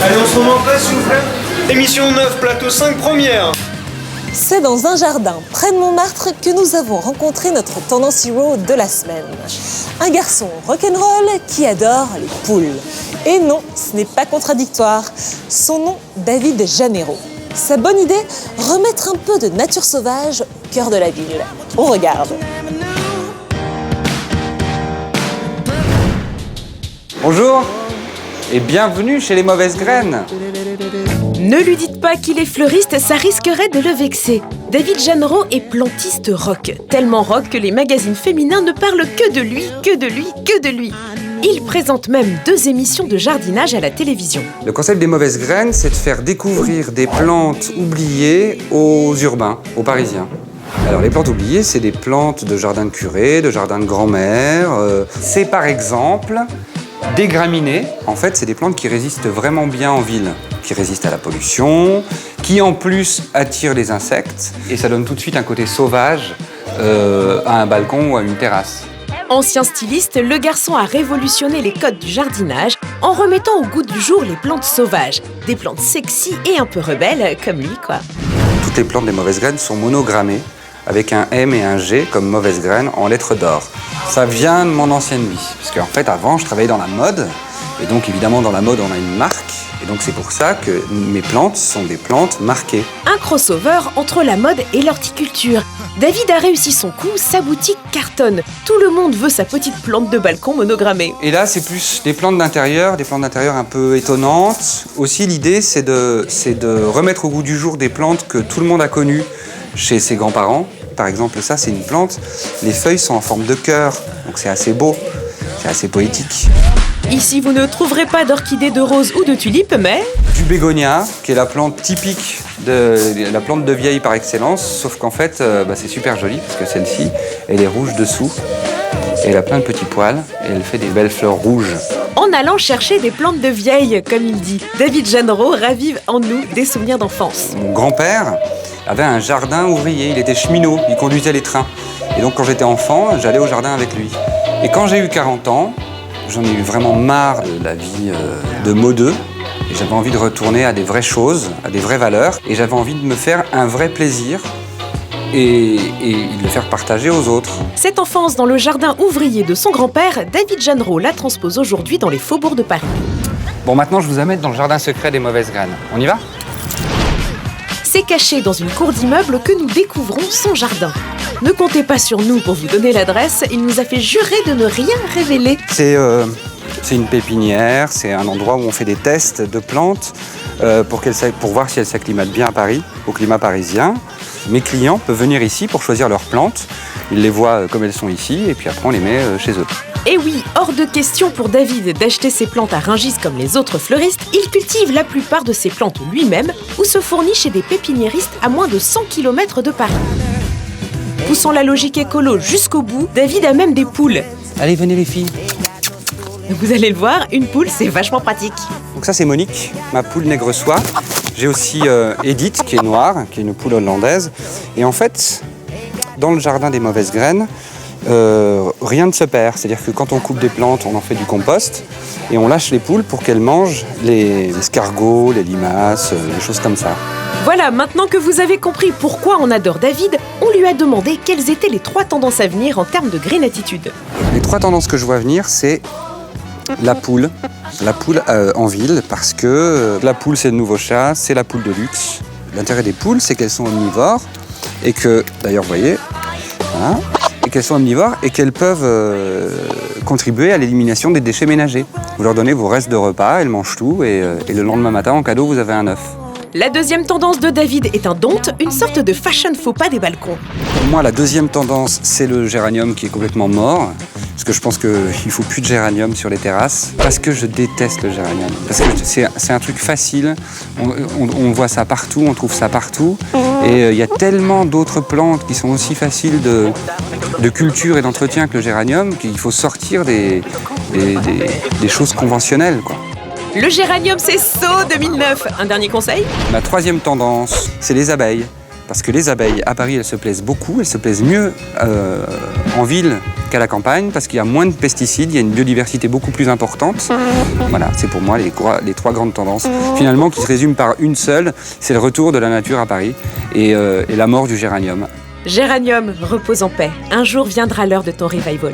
Allez, on se remet en place, s'il vous plaît. Émission 9, plateau 5, première. C'est dans un jardin près de Montmartre que nous avons rencontré notre tendance hero de la semaine. Un garçon rock'n'roll qui adore les poules. Et non, ce n'est pas contradictoire. Son nom, David Janeiro. Sa bonne idée, remettre un peu de nature sauvage au cœur de la ville. On regarde. Bonjour et bienvenue chez les mauvaises graines. Ne lui dites pas qu'il est fleuriste, ça risquerait de le vexer. David Janeiro est plantiste rock. Tellement rock que les magazines féminins ne parlent que de lui, que de lui, que de lui. Il présente même 2 émissions de jardinage à la télévision. Le concept des mauvaises graines, c'est de faire découvrir des plantes oubliées aux urbains, aux Parisiens. Alors les plantes oubliées, c'est des plantes de jardin de curé, de jardin de grand-mère. C'est par exemple des graminées. En fait, c'est des plantes qui résistent vraiment bien en ville, qui résistent à la pollution, qui en plus attirent les insectes. Et ça donne tout de suite un côté sauvage à un balcon ou à une terrasse. Ancien styliste, le garçon a révolutionné les codes du jardinage en remettant au goût du jour les plantes sauvages. Des plantes sexy et un peu rebelles, comme lui, quoi. Toutes les plantes des mauvaises graines sont monogrammées, avec un M et un G comme mauvaise graine en lettres d'or. Ça vient de mon ancienne vie, parce qu'en fait avant je travaillais dans la mode, et donc évidemment dans la mode on a une marque, et donc c'est pour ça que mes plantes sont des plantes marquées. Un crossover entre la mode et l'horticulture. David a réussi son coup, sa boutique cartonne. Tout le monde veut sa petite plante de balcon monogrammée. Et là c'est plus des plantes d'intérieur un peu étonnantes. Aussi l'idée c'est de remettre au goût du jour des plantes que tout le monde a connues chez ses grands-parents. Par exemple, ça, c'est une plante, les feuilles sont en forme de cœur, donc c'est assez beau, c'est assez poétique. Ici, vous ne trouverez pas d'orchidées, de roses ou de tulipes, mais... Du bégonia, qui est la plante typique, la plante de vieille par excellence, sauf qu'en fait, c'est super joli, parce que celle-ci, elle est rouge dessous, et elle a plein de petits poils, et elle fait des belles fleurs rouges. En allant chercher des plantes de vieille, comme il dit, David Janeiro ravive en nous des souvenirs d'enfance. Mon grand-père avait un jardin ouvrier, il était cheminot, il conduisait les trains. Et donc quand j'étais enfant, j'allais au jardin avec lui. Et quand j'ai eu 40 ans, j'en ai eu vraiment marre de la vie de modeux. Et j'avais envie de retourner à des vraies choses, à des vraies valeurs. Et j'avais envie de me faire un vrai plaisir et de le faire partager aux autres. Cette enfance dans le jardin ouvrier de son grand-père, David Janeiro la transpose aujourd'hui dans les faubourgs de Paris. Bon, maintenant je vous amène dans le jardin secret des mauvaises graines. On y va ? C'est caché dans une cour d'immeuble que nous découvrons son jardin. Ne comptez pas sur nous pour vous donner l'adresse, il nous a fait jurer de ne rien révéler. C'est une pépinière, c'est un endroit où on fait des tests de plantes pour voir si elles s'acclimatent bien à Paris, au climat parisien. Mes clients peuvent venir ici pour choisir leurs plantes, ils les voient comme elles sont ici et puis après on les met chez eux. Et oui, hors de question pour David d'acheter ses plantes à Rungis comme les autres fleuristes, il cultive la plupart de ses plantes lui-même ou se fournit chez des pépiniéristes à moins de 100 km de Paris. Poussant la logique écolo jusqu'au bout, David a même des poules. Allez, venez les filles. Vous allez le voir, une poule, c'est vachement pratique. Donc ça c'est Monique, ma poule nègre soie. J'ai aussi Edith qui est noire, qui est une poule hollandaise. Et en fait, dans le jardin des mauvaises graines, rien ne se perd. C'est-à-dire que quand on coupe des plantes, on en fait du compost et on lâche les poules pour qu'elles mangent les escargots, les limaces, des choses comme ça. Voilà, maintenant que vous avez compris pourquoi on adore David, on lui a demandé quelles étaient les 3 tendances à venir en termes de green attitude. Les 3 tendances que je vois venir, c'est la poule en ville, parce que la poule c'est le nouveau chat, c'est la poule de luxe. L'intérêt des poules, c'est qu'elles sont omnivores et que, d'ailleurs vous voyez, voilà, et qu'elles sont omnivores et qu'elles peuvent contribuer à l'élimination des déchets ménagers. Vous leur donnez vos restes de repas, elles mangent tout et le lendemain matin, en cadeau, vous avez un œuf. La deuxième tendance de David est un don't, une sorte de fashion faux pas des balcons. Pour moi, la deuxième tendance, c'est le géranium qui est complètement mort. Parce que je pense qu'il ne faut plus de géranium sur les terrasses. Parce que je déteste le géranium. Parce que c'est un truc facile. On voit ça partout, on trouve ça partout. Et il y a tellement d'autres plantes qui sont aussi faciles de culture et d'entretien que le géranium qu'il faut sortir des choses conventionnelles, quoi. Le géranium, c'est saut 2009. Un dernier conseil ? Ma troisième tendance, c'est les abeilles. Parce que les abeilles, à Paris, elles se plaisent beaucoup. Elles se plaisent mieux en ville qu'à la campagne parce qu'il y a moins de pesticides, il y a une biodiversité beaucoup plus importante. Voilà, c'est pour moi les trois grandes tendances. Finalement, qui se résument par une seule, c'est le retour de la nature à Paris et la mort du géranium. Géranium, repose en paix. Un jour viendra l'heure de ton revival.